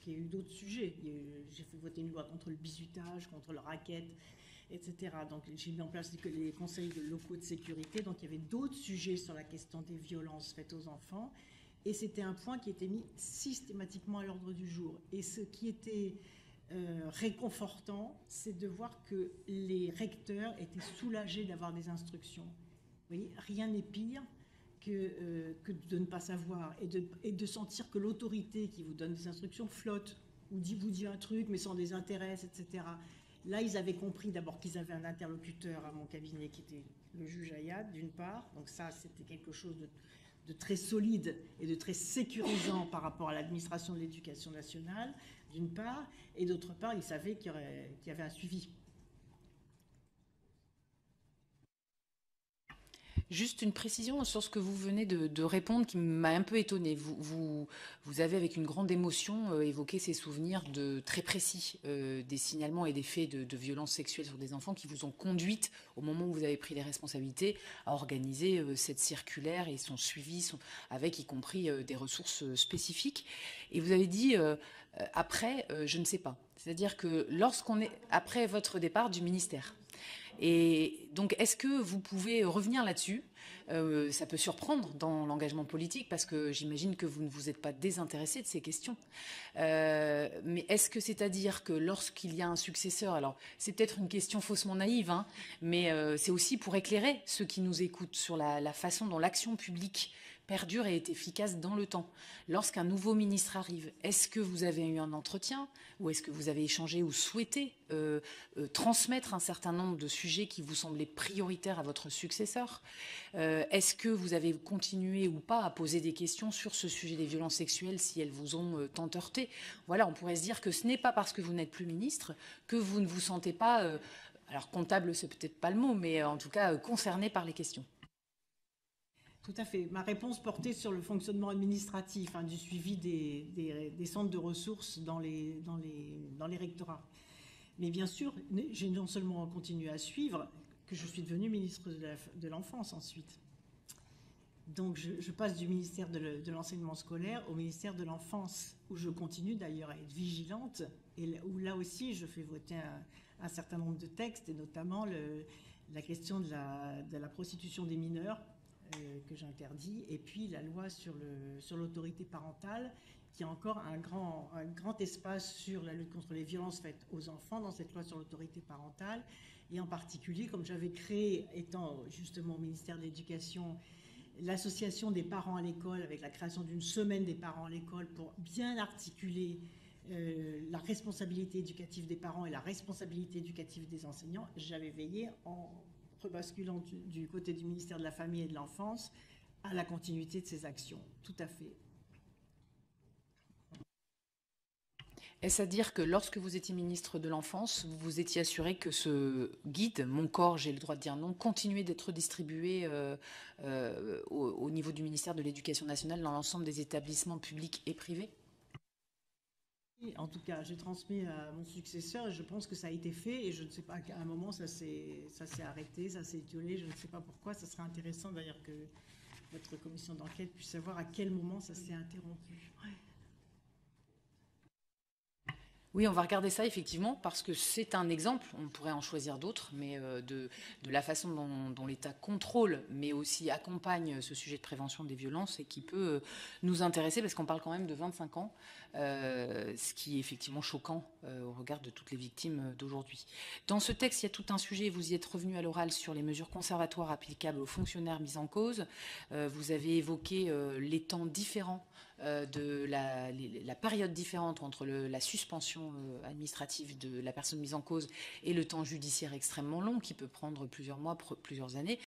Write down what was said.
qu'il y a eu d'autres sujets. J'ai fait voter une loi contre le bizutage, contre le racket, etc. Donc j'ai mis en place les conseils locaux de sécurité. Donc il y avait d'autres sujets sur la question des violences faites aux enfants. Et c'était un point qui était mis systématiquement à l'ordre du jour. Et ce qui était réconfortant, c'est de voir que les recteurs étaient soulagés d'avoir des instructions. Vous voyez, rien n'est pire que de ne pas savoir et de sentir que l'autorité qui vous donne des instructions flotte ou vous dit un truc mais sans des intérêts, etc. Là, ils avaient compris d'abord qu'ils avaient un interlocuteur à mon cabinet qui était le juge Ayad, d'une part. Donc ça, c'était quelque chose de très solide et de très sécurisant par rapport à l'administration de l'éducation nationale, d'une part. Et d'autre part, ils savaient qu'il y avait un suivi. Juste une précision sur ce que vous venez de répondre qui m'a un peu étonnée. Vous avez avec une grande émotion évoqué ces souvenirs très précis des signalements et des faits de violences sexuelles sur des enfants qui vous ont conduite, au moment où vous avez pris les responsabilités, à organiser cette circulaire et son suivi avec y compris des ressources spécifiques. Et vous avez dit après, je ne sais pas. C'est-à-dire que lorsqu'on est après votre départ du ministère, et donc, est-ce que vous pouvez revenir là-dessus? Ça peut surprendre dans l'engagement politique parce que j'imagine que vous ne vous êtes pas désintéressé de ces questions. Mais est-ce que c'est-à-dire que lorsqu'il y a un successeur, alors c'est peut-être une question faussement naïve, hein, mais c'est aussi pour éclairer ceux qui nous écoutent sur la façon dont l'action publique perdure et est efficace dans le temps. Lorsqu'un nouveau ministre arrive, est-ce que vous avez eu un entretien ou est-ce que vous avez échangé ou souhaité transmettre un certain nombre de sujets qui vous semblaient prioritaires à votre successeur? Est-ce que vous avez continué ou pas à poser des questions sur ce sujet des violences sexuelles si elles vous ont tant heurté? Voilà, on pourrait se dire que ce n'est pas parce que vous n'êtes plus ministre que vous ne vous sentez pas, alors comptable c'est peut-être pas le mot, mais en tout cas concerné par les questions. Tout à fait. Ma réponse portait sur le fonctionnement administratif, hein, du suivi des centres de ressources dans les rectorats. Mais bien sûr, j'ai non seulement continué à suivre, que je suis devenue ministre de l'Enfance ensuite. Donc je passe du ministère de l'Enseignement scolaire au ministère de l'Enfance, où je continue d'ailleurs à être vigilante, et où là aussi je fais voter un certain nombre de textes, et notamment la question de la prostitution des mineurs, que j'interdis, et puis la loi sur l'autorité parentale, qui a encore un grand espace sur la lutte contre les violences faites aux enfants dans cette loi sur l'autorité parentale, et en particulier, comme j'avais créé, étant justement au ministère de l'Éducation, l'association des parents à l'école, avec la création d'une semaine des parents à l'école pour bien articuler la responsabilité éducative des parents et la responsabilité éducative des enseignants, j'avais veillé en rebasculant du côté du ministère de la Famille et de l'Enfance à la continuité de ces actions. Tout à fait. Est-ce à dire que lorsque vous étiez ministre de l'Enfance, vous vous étiez assuré que ce guide, Mon corps, j'ai le droit de dire non, continuait d'être distribué au niveau du ministère de l'Éducation nationale dans l'ensemble des établissements publics et privés? En tout cas, j'ai transmis à mon successeur et je pense que ça a été fait et je ne sais pas, à un moment ça s'est arrêté, ça s'est étiolé, je ne sais pas pourquoi. Ça serait intéressant d'ailleurs que votre commission d'enquête puisse savoir à quel moment ça s'est interrompu. Ouais. Oui, on va regarder ça effectivement parce que c'est un exemple, on pourrait en choisir d'autres, mais de la façon dont l'État contrôle, mais aussi accompagne ce sujet de prévention des violences et qui peut nous intéresser parce qu'on parle quand même de 25 ans, ce qui est effectivement choquant au regard de toutes les victimes d'aujourd'hui. Dans ce texte, il y a tout un sujet, vous y êtes revenu à l'oral sur les mesures conservatoires applicables aux fonctionnaires mis en cause. Vous avez évoqué les temps différents de la période différente entre la suspension administrative de la personne mise en cause et le temps judiciaire extrêmement long qui peut prendre plusieurs mois, plusieurs années.